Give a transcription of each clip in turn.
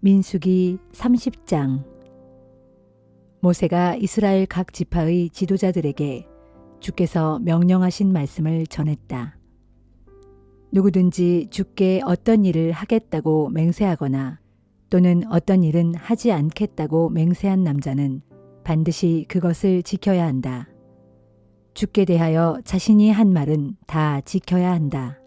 민수기 30장. 모세가 이스라엘 각 지파의 지도자들에게 주께서 명령하신 말씀을 전했다. 누구든지 주께 어떤 일을 하겠다고 맹세하거나 또는 어떤 일은 하지 않겠다고 맹세한 남자는 반드시 그것을 지켜야 한다. 주께 대하여 자신이 한 말은 다 지켜야 한다.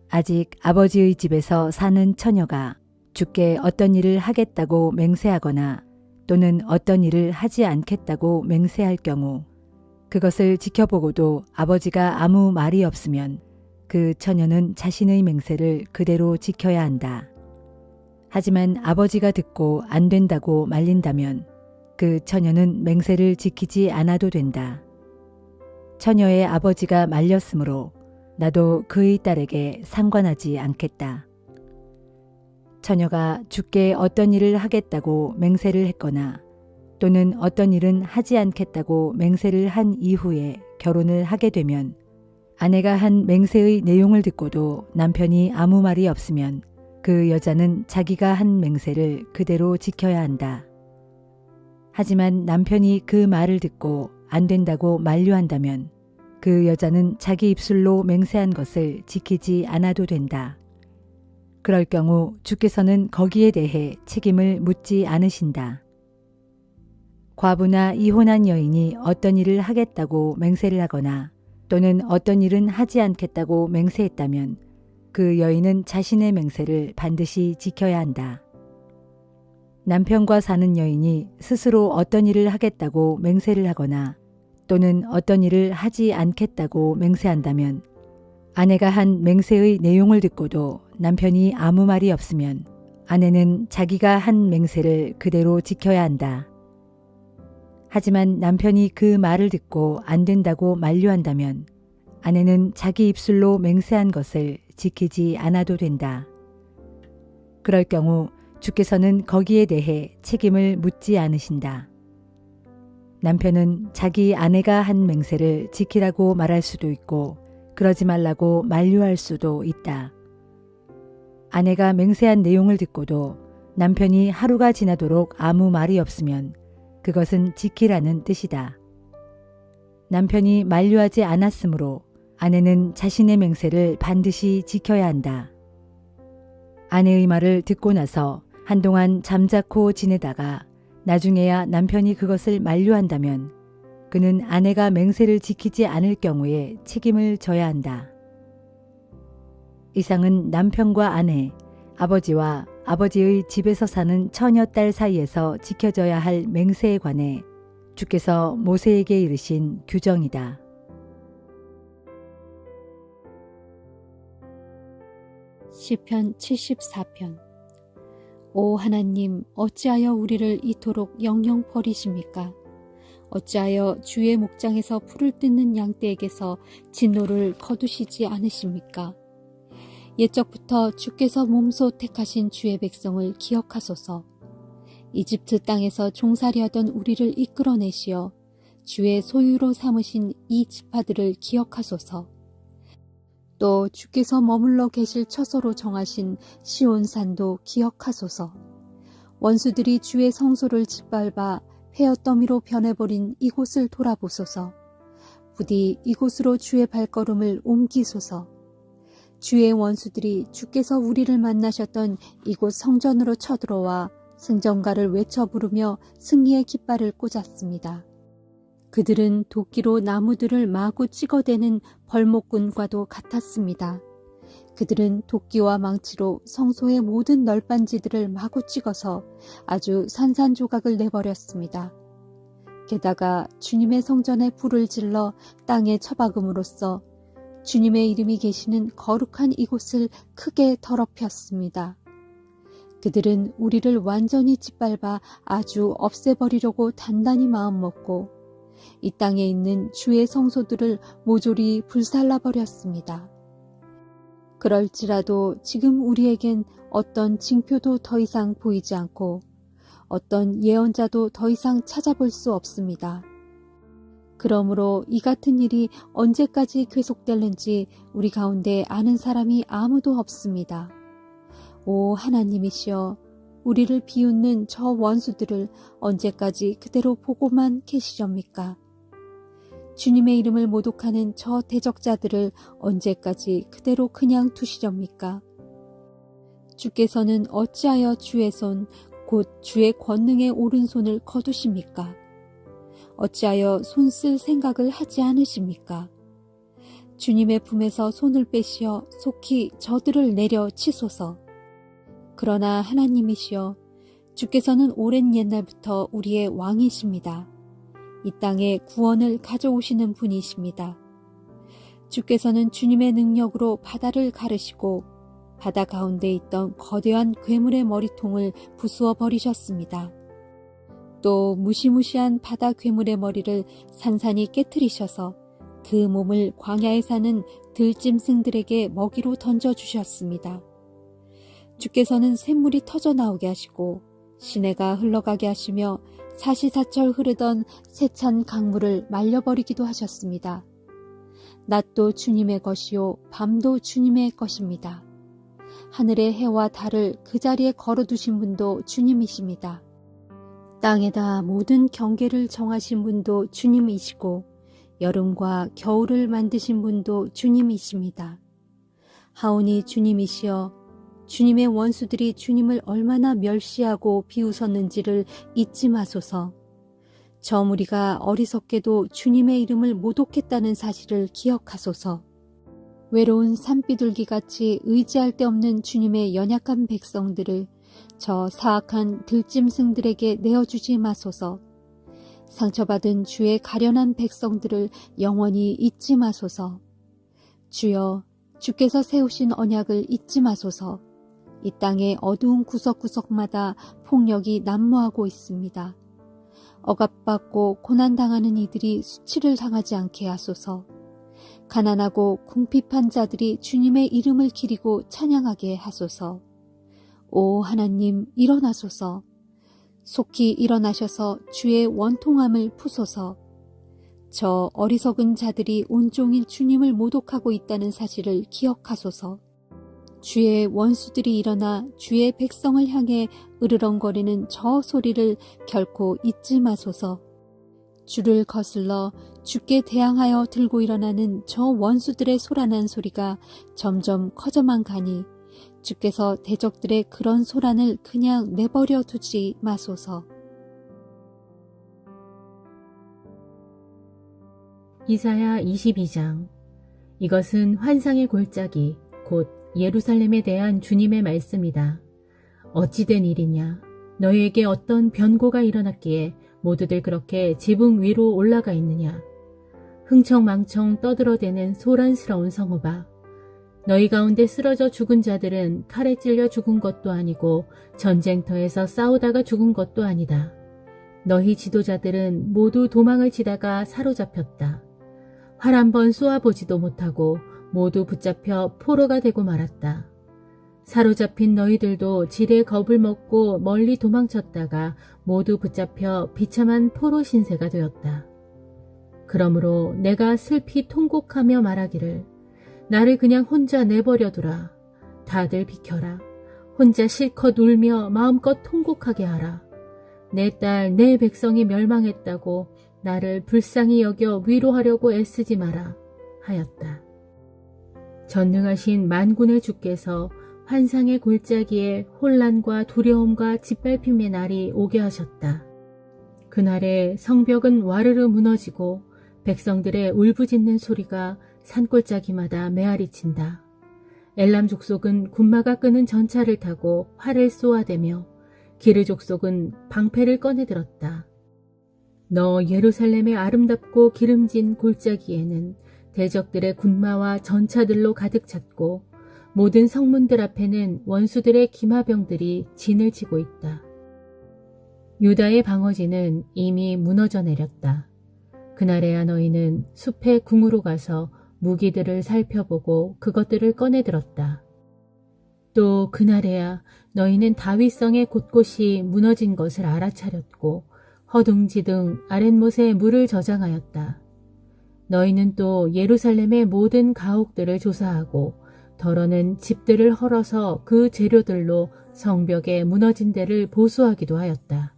아직 아버지의 집에서 사는 처녀가 주께 어떤 일을 하겠다고 맹세하거나 또는 어떤 일을 하지 않겠다고 맹세할 경우 그것을 지켜보고도 아버지가 아무 말이 없으면 그 처녀는 자신의 맹세를 그대로 지켜야 한다. 하지만 아버지가 듣고 안 된다고 말린다면 그 처녀는 맹세를 지키지 않아도 된다. 처녀의 아버지가 말렸으므로 나도 그의 딸에게 상관하지 않겠다. 처녀가 주께 어떤 일을 하겠다고 맹세를 했거나 또는 어떤 일은 하지 않겠다고 맹세를 한 이후에 결혼을 하게 되면 아내가 한 맹세의 내용을 듣고도 남편이 아무 말이 없으면 그 여자는 자기가 한 맹세를 그대로 지켜야 한다. 하지만 남편이 그 말을 듣고 안 된다고 만류한다면 그 여자는 자기 입술로 맹세한 것을 지키지 않아도 된다. 그럴 경우 주께서는 거기에 대해 책임을 묻지 않으신다. 과부나 이혼한 여인이 어떤 일을 하겠다고 맹세를 하거나 또는 어떤 일은 하지 않겠다고 맹세했다면 그 여인은 자신의 맹세를 반드시 지켜야 한다. 남편과 사는 여인이 스스로 어떤 일을 하겠다고 맹세를 하거나 또는 어떤 일을 하지 않겠다고 맹세한다면 아내가 한 맹세의 내용을 듣고도 남편이 아무 말이 없으면 아내는 자기가 한 맹세를 그대로 지켜야 한다. 하지만 남편이 그 말을 듣고 안 된다고 만류한다면 아내는 자기 입술로 맹세한 것을 지키지 않아도 된다. 그럴 경우 주께서는 거기에 대해 책임을 묻지 않으신다. 남편은 자기 아내가 한 맹세를 지키라고 말할 수도 있고 그러지 말라고 만류할 수도 있다. 아내가 맹세한 내용을 듣고도 남편이 하루가 지나도록 아무 말이 없으면 그것은 지키라는 뜻이다. 남편이 만류하지 않았으므로 아내는 자신의 맹세를 반드시 지켜야 한다. 아내의 말을 듣고 나서 한동안 잠자코 지내다가 나중에야 남편이 그것을 만류한다면 그는 아내가 맹세를 지키지 않을 경우에 책임을 져야 한다. 이상은 남편과 아내, 아버지와 아버지의 집에서 사는 처녀 딸 사이에서 지켜져야 할 맹세에 관해 주께서 모세에게 이르신 규정이다. 시편 74편. 오 하나님, 어찌하여 우리를 이토록 영영 버리십니까? 어찌하여 주의 목장에서 풀을 뜯는 양떼에게서 진노를 거두시지 않으십니까? 옛적부터 주께서 몸소 택하신 주의 백성을 기억하소서. 이집트 땅에서 종살이하던 우리를 이끌어내시어 주의 소유로 삼으신 이 지파들을 기억하소서. 또 주께서 머물러 계실 처소로 정하신 시온산도 기억하소서. 원수들이 주의 성소를 짓밟아 폐허더미로 변해버린 이곳을 돌아보소서. 부디 이곳으로 주의 발걸음을 옮기소서. 주의 원수들이 주께서 우리를 만나셨던 이곳 성전으로 쳐들어와 승전가를 외쳐 부르며 승리의 깃발을 꽂았습니다. 그들은 도끼로 나무들을 마구 찍어대는 벌목꾼과도 같았습니다. 그들은 도끼와 망치로 성소의 모든 널빤지들을 마구 찍어서 아주 산산조각을 내버렸습니다. 게다가 주님의 성전에 불을 질러 땅에 처박음으로써 주님의 이름이 계시는 거룩한 이곳을 크게 더럽혔습니다. 그들은 우리를 완전히 짓밟아 아주 없애버리려고 단단히 마음먹고 이 땅에 있는 주의 성소들을 모조리 불살라버렸습니다. 그럴지라도 지금 우리에겐 어떤 징표도 더 이상 보이지 않고 어떤 예언자도 더 이상 찾아볼 수 없습니다. 그러므로 이 같은 일이 언제까지 계속될는지 우리 가운데 아는 사람이 아무도 없습니다. 오 하나님이시여, 우리를 비웃는 저 원수들을 언제까지 그대로 보고만 계시렵니까? 주님의 이름을 모독하는 저 대적자들을 언제까지 그대로 그냥 두시렵니까? 주께서는 어찌하여 주의 손, 곧 주의 권능의 오른손을 거두십니까? 어찌하여 손 쓸 생각을 하지 않으십니까? 주님의 품에서 손을 빼시어 속히 저들을 내려 치소서. 그러나 하나님이시여, 주께서는 오랜 옛날부터 우리의 왕이십니다. 이 땅에 구원을 가져오시는 분이십니다. 주께서는 주님의 능력으로 바다를 가르시고 바다 가운데 있던 거대한 괴물의 머리통을 부수어 버리셨습니다. 또 무시무시한 바다 괴물의 머리를 산산이 깨트리셔서 그 몸을 광야에 사는 들짐승들에게 먹이로 던져주셨습니다. 주께서는 샘물이 터져 나오게 하시고 시내가 흘러가게 하시며 사시사철 흐르던 세찬 강물을 말려버리기도 하셨습니다. 낮도 주님의 것이요 밤도 주님의 것입니다. 하늘의 해와 달을 그 자리에 걸어두신 분도 주님이십니다. 땅에다 모든 경계를 정하신 분도 주님이시고 여름과 겨울을 만드신 분도 주님이십니다. 하오니 주님이시여, 주님의 원수들이 주님을 얼마나 멸시하고 비웃었는지를 잊지 마소서. 저 무리가 어리석게도 주님의 이름을 모독했다는 사실을 기억하소서. 외로운 산비둘기같이 의지할 데 없는 주님의 연약한 백성들을 저 사악한 들짐승들에게 내어주지 마소서. 상처받은 주의 가련한 백성들을 영원히 잊지 마소서. 주여, 주께서 세우신 언약을 잊지 마소서. 이 땅의 어두운 구석구석마다 폭력이 난무하고 있습니다. 억압받고 고난당하는 이들이 수치를 당하지 않게 하소서. 가난하고 궁핍한 자들이 주님의 이름을 기리고 찬양하게 하소서. 오 하나님, 일어나소서. 속히 일어나셔서 주의 원통함을 푸소서. 저 어리석은 자들이 온종일 주님을 모독하고 있다는 사실을 기억하소서. 주의 원수들이 일어나 주의 백성을 향해 으르렁거리는 저 소리를 결코 잊지 마소서. 주를 거슬러 주께 대항하여 들고 일어나는 저 원수들의 소란한 소리가 점점 커져만 가니 주께서 대적들의 그런 소란을 그냥 내버려 두지 마소서. 이사야 22장. 이것은 환상의 골짜기 곧 예루살렘에 대한 주님의 말씀이다. 어찌된 일이냐? 너희에게 어떤 변고가 일어났기에 모두들 그렇게 지붕 위로 올라가 있느냐? 흥청망청 떠들어대는 소란스러운 성읍아, 너희 가운데 쓰러져 죽은 자들은 칼에 찔려 죽은 것도 아니고 전쟁터에서 싸우다가 죽은 것도 아니다. 너희 지도자들은 모두 도망을 치다가 사로잡혔다. 활 한 번 쏘아보지도 못하고 모두 붙잡혀 포로가 되고 말았다. 사로잡힌 너희들도 지레 겁을 먹고 멀리 도망쳤다가 모두 붙잡혀 비참한 포로 신세가 되었다. 그러므로 내가 슬피 통곡하며 말하기를, 나를 그냥 혼자 내버려두라. 다들 비켜라. 혼자 실컷 울며 마음껏 통곡하게 하라. 내 딸, 내 백성이 멸망했다고 나를 불쌍히 여겨 위로하려고 애쓰지 마라 하였다. 전능하신 만군의 주께서 환상의 골짜기에 혼란과 두려움과 짓밟힘의 날이 오게 하셨다. 그날에 성벽은 와르르 무너지고 백성들의 울부짖는 소리가 산골짜기마다 메아리친다. 엘람 족속은 군마가 끄는 전차를 타고 활을 쏘아대며 기르 족속은 방패를 꺼내들었다. 너 예루살렘의 아름답고 기름진 골짜기에는 대적들의 군마와 전차들로 가득 찼고 모든 성문들 앞에는 원수들의 기마병들이 진을 치고 있다. 유다의 방어지는 이미 무너져 내렸다. 그날에야 너희는 숲의 궁으로 가서 무기들을 살펴보고 그것들을 꺼내들었다. 또 그날에야 너희는 다윗성의 곳곳이 무너진 것을 알아차렸고 허둥지둥 아랫못에 물을 저장하였다. 너희는 또 예루살렘의 모든 가옥들을 조사하고 더러는 집들을 헐어서 그 재료들로 성벽에 무너진 데를 보수하기도 하였다.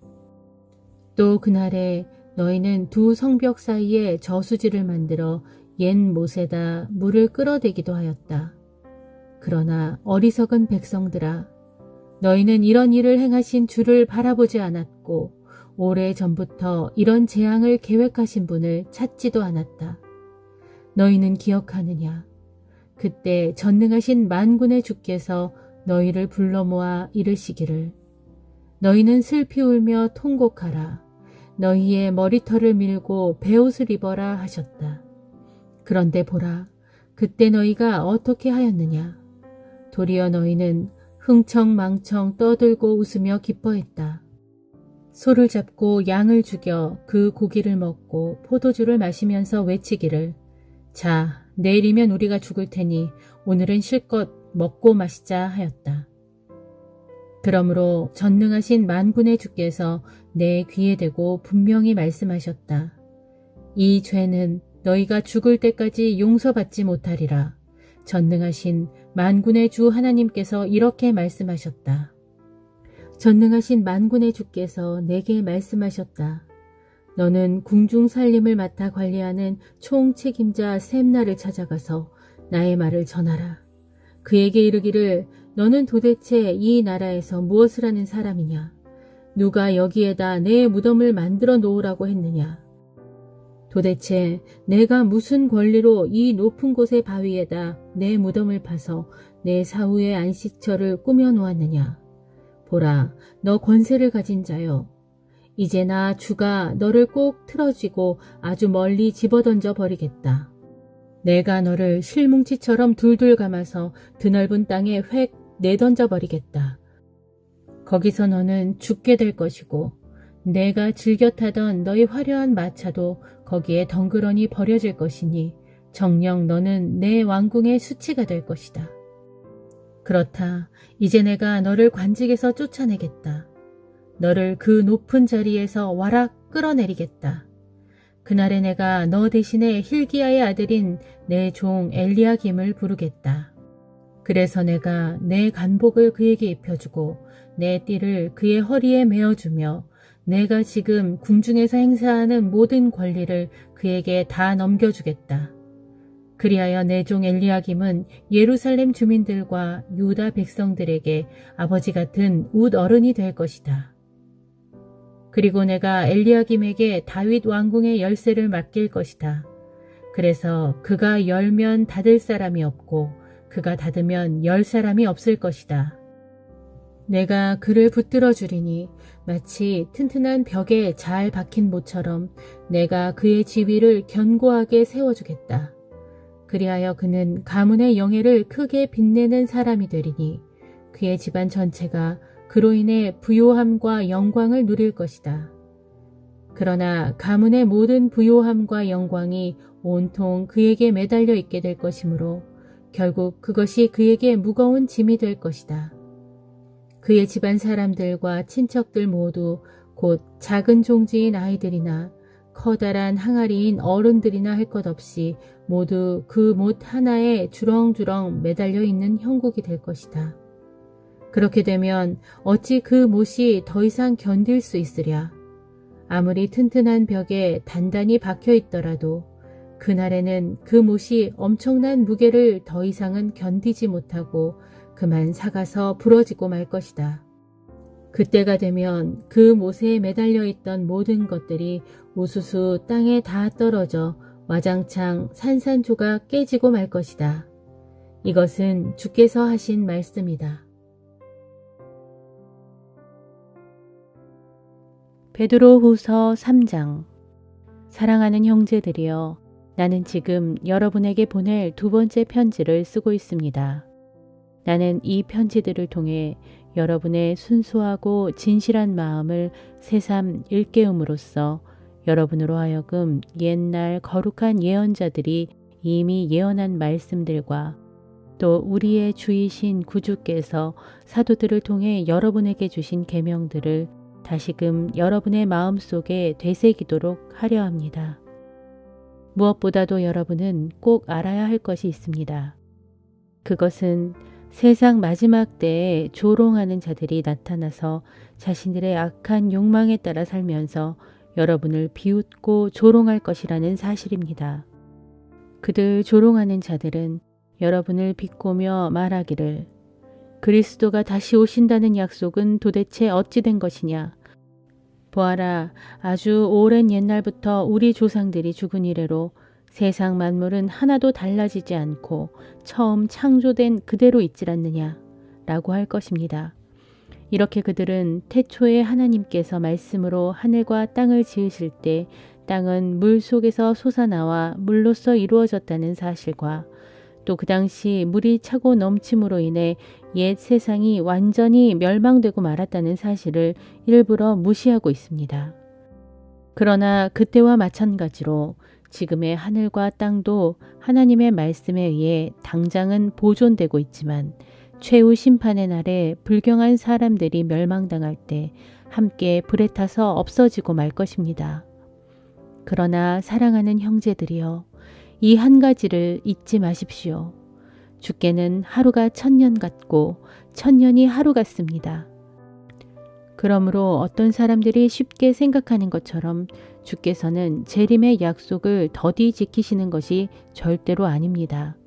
또 그날에 너희는 두 성벽 사이에 저수지를 만들어 옛 못에다 물을 끌어대기도 하였다. 그러나 어리석은 백성들아, 너희는 이런 일을 행하신 주를 바라보지 않았고 오래전부터 이런 재앙을 계획하신 분을 찾지도 않았다. 너희는 기억하느냐? 그때 전능하신 만군의 주께서 너희를 불러 모아 이르시기를 너희는 슬피 울며 통곡하라. 너희의 머리털을 밀고 베옷을 입어라 하셨다. 그런데 보라, 그때 너희가 어떻게 하였느냐? 도리어 너희는 흥청망청 떠들고 웃으며 기뻐했다. 소를 잡고 양을 죽여 그 고기를 먹고 포도주를 마시면서 외치기를 자, 내일이면 우리가 죽을 테니 오늘은 실컷 먹고 마시자 하였다. 그러므로 전능하신 만군의 주께서 내 귀에 대고 분명히 말씀하셨다. 이 죄는 너희가 죽을 때까지 용서받지 못하리라. 전능하신 만군의 주 하나님께서 이렇게 말씀하셨다. 전능하신 만군의 주께서 내게 말씀하셨다. 너는 궁중 살림을 맡아 관리하는 총책임자 셈나를 찾아가서 나의 말을 전하라. 그에게 이르기를 너는 도대체 이 나라에서 무엇을 하는 사람이냐? 누가 여기에다 내 무덤을 만들어 놓으라고 했느냐? 도대체 내가 무슨 권리로 이 높은 곳의 바위에다 내 무덤을 파서 내 사후의 안식처를 꾸며 놓았느냐? 보라, 너 권세를 가진 자여. 이제 나 주가 너를 꼭 틀어쥐고 아주 멀리 집어던져 버리겠다. 내가 너를 실뭉치처럼 둘둘 감아서 드넓은 땅에 획 내던져 버리겠다. 거기서 너는 죽게 될 것이고 내가 즐겨 타던 너희 화려한 마차도 거기에 덩그러니 버려질 것이니 정녕 너는 내 왕궁의 수치가 될 것이다. 그렇다. 이제 내가 너를 관직에서 쫓아내겠다. 너를 그 높은 자리에서 와락 끌어내리겠다. 그날에 내가 너 대신에 힐기야의 아들인 내 종 엘리야김을 부르겠다. 그래서 내가 내 간복을 그에게 입혀주고 내 띠를 그의 허리에 메어주며 내가 지금 궁중에서 행사하는 모든 권리를 그에게 다 넘겨주겠다. 그리하여 내 종 엘리야김은 예루살렘 주민들과 유다 백성들에게 아버지 같은 웃 어른이 될 것이다. 그리고 내가 엘리야김에게 다윗 왕궁의 열쇠를 맡길 것이다. 그래서 그가 열면 닫을 사람이 없고 그가 닫으면 열 사람이 없을 것이다. 내가 그를 붙들어 주리니 마치 튼튼한 벽에 잘 박힌 모처럼 내가 그의 지위를 견고하게 세워주겠다. 그리하여 그는 가문의 영예를 크게 빛내는 사람이 되리니 그의 집안 전체가 그로 인해 부요함과 영광을 누릴 것이다. 그러나 가문의 모든 부요함과 영광이 온통 그에게 매달려 있게 될 것이므로 결국 그것이 그에게 무거운 짐이 될 것이다. 그의 집안 사람들과 친척들 모두 곧 작은 종지인 아이들이나 커다란 항아리인 어른들이나 할 것 없이 모두 그 못 하나에 주렁주렁 매달려 있는 형국이 될 것이다. 그렇게 되면 어찌 그 못이 더 이상 견딜 수 있으랴. 아무리 튼튼한 벽에 단단히 박혀 있더라도 그날에는 그 못이 엄청난 무게를 더 이상은 견디지 못하고 그만 사가서 부러지고 말 것이다. 그때가 되면 그 못에 매달려 있던 모든 것들이 우수수 땅에 다 떨어져 와장창 산산조각 깨지고 말 것이다. 이것은 주께서 하신 말씀이다. 베드로후서 3장. 사랑하는 형제들이여, 나는 지금 여러분에게 보낼 두 번째 편지를 쓰고 있습니다. 나는 이 편지들을 통해 여러분의 순수하고 진실한 마음을 새삼 일깨움으로써 여러분으로 하여금 옛날 거룩한 예언자들이 이미 예언한 말씀들과 또 우리의 주이신 구주께서 사도들을 통해 여러분에게 주신 계명들을 다시금 여러분의 마음속에 되새기도록 하려 합니다. 무엇보다도 여러분은 꼭 알아야 할 것이 있습니다. 그것은 세상 마지막 때에 조롱하는 자들이 나타나서 자신들의 악한 욕망에 따라 살면서 여러분을 비웃고 조롱할 것이라는 사실입니다. 그들 조롱하는 자들은 여러분을 비꼬며 말하기를 그리스도가 다시 오신다는 약속은 도대체 어찌 된 것이냐? 보아라, 아주 오랜 옛날부터 우리 조상들이 죽은 이래로 세상 만물은 하나도 달라지지 않고 처음 창조된 그대로 있질 않느냐? 라고 할 것입니다. 이렇게 그들은 태초에 하나님께서 말씀으로 하늘과 땅을 지으실 때 땅은 물 속에서 솟아나와 물로서 이루어졌다는 사실과 또 그 당시 물이 차고 넘침으로 인해 옛 세상이 완전히 멸망되고 말았다는 사실을 일부러 무시하고 있습니다. 그러나 그때와 마찬가지로 지금의 하늘과 땅도 하나님의 말씀에 의해 당장은 보존되고 있지만 최후 심판의 날에 불경한 사람들이 멸망당할 때 함께 불에 타서 없어지고 말 것입니다. 그러나 사랑하는 형제들이여, 이 한 가지를 잊지 마십시오. 주께는 하루가 1000년 같고 1000년이 하루 같습니다. 그러므로 어떤 사람들이 쉽게 생각하는 것처럼 주께서는 재림의 약속을 더디 지키시는 것이 절대로 아닙니다.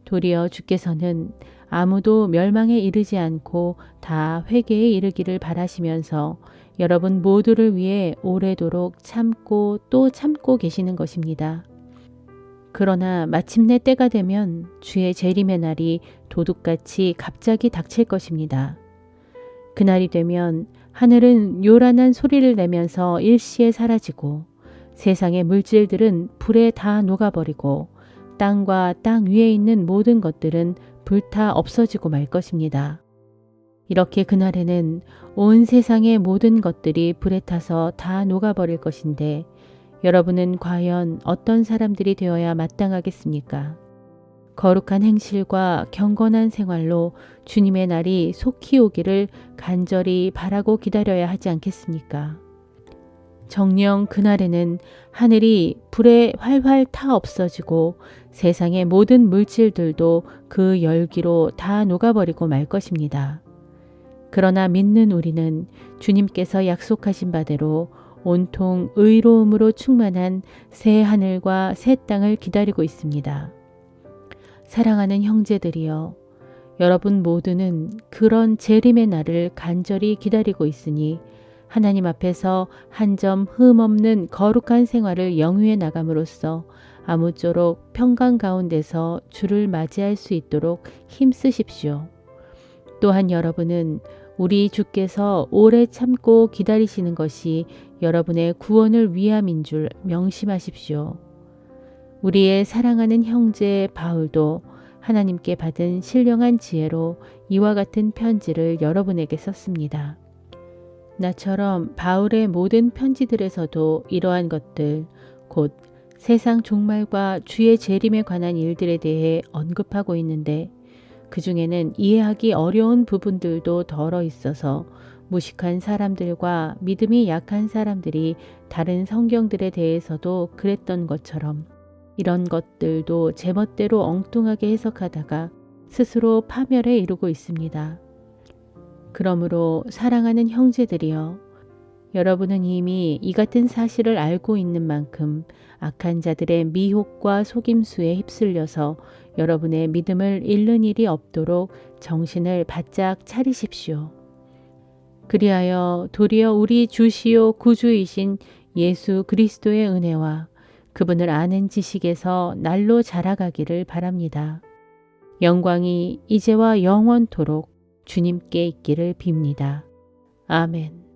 도리어 주께서는 아무도 멸망에 이르지 않고 다 회개에 이르기를 바라시면서 여러분 모두를 위해 오래도록 참고 또 참고 계시는 것입니다. 그러나 마침내 때가 되면 주의 재림의 날이 도둑같이 갑자기 닥칠 것입니다. 그날이 되면 하늘은 요란한 소리를 내면서 일시에 사라지고 세상의 물질들은 불에 다 녹아버리고 땅과 땅 위에 있는 모든 것들은 불타 없어지고 말 것입니다. 이렇게 그날에는 온 세상의 모든 것들이 불에 타서 다 녹아버릴 것인데 여러분은 과연 어떤 사람들이 되어야 마땅하겠습니까? 거룩한 행실과 경건한 생활로 주님의 날이 속히 오기를 간절히 바라고 기다려야 하지 않겠습니까? 정녕 그날에는 하늘이 불에 활활 타 없어지고 세상의 모든 물질들도 그 열기로 다 녹아버리고 말 것입니다. 그러나 믿는 우리는 주님께서 약속하신 바대로 온통 의로움으로 충만한 새 하늘과 새 땅을 기다리고 있습니다. 사랑하는 형제들이여, 여러분 모두는 그런 재림의 날을 간절히 기다리고 있으니 하나님 앞에서 한 점 흠 없는 거룩한 생활을 영위해 나감으로써 아무쪼록 평강 가운데서 주를 맞이할 수 있도록 힘쓰십시오. 또한 여러분은 우리 주께서 오래 참고 기다리시는 것이 여러분의 구원을 위함인 줄 명심하십시오. 우리의 사랑하는 형제 바울도 하나님께 받은 신령한 지혜로 이와 같은 편지를 여러분에게 썼습니다. 나처럼 바울의 모든 편지들에서도 이러한 것들, 곧 세상 종말과 주의 재림에 관한 일들에 대해 언급하고 있는데 그 중에는 이해하기 어려운 부분들도 덜어 있어서 무식한 사람들과 믿음이 약한 사람들이 다른 성경들에 대해서도 그랬던 것처럼 이런 것들도 제멋대로 엉뚱하게 해석하다가 스스로 파멸에 이르고 있습니다. 그러므로 사랑하는 형제들이여, 여러분은 이미 이 같은 사실을 알고 있는 만큼 악한 자들의 미혹과 속임수에 휩쓸려서 여러분의 믿음을 잃는 일이 없도록 정신을 바짝 차리십시오. 그리하여 도리어 우리 주시요 구주이신 예수 그리스도의 은혜와 그분을 아는 지식에서 날로 자라가기를 바랍니다. 영광이 이제와 영원토록 주님께 있기를 빕니다. 아멘.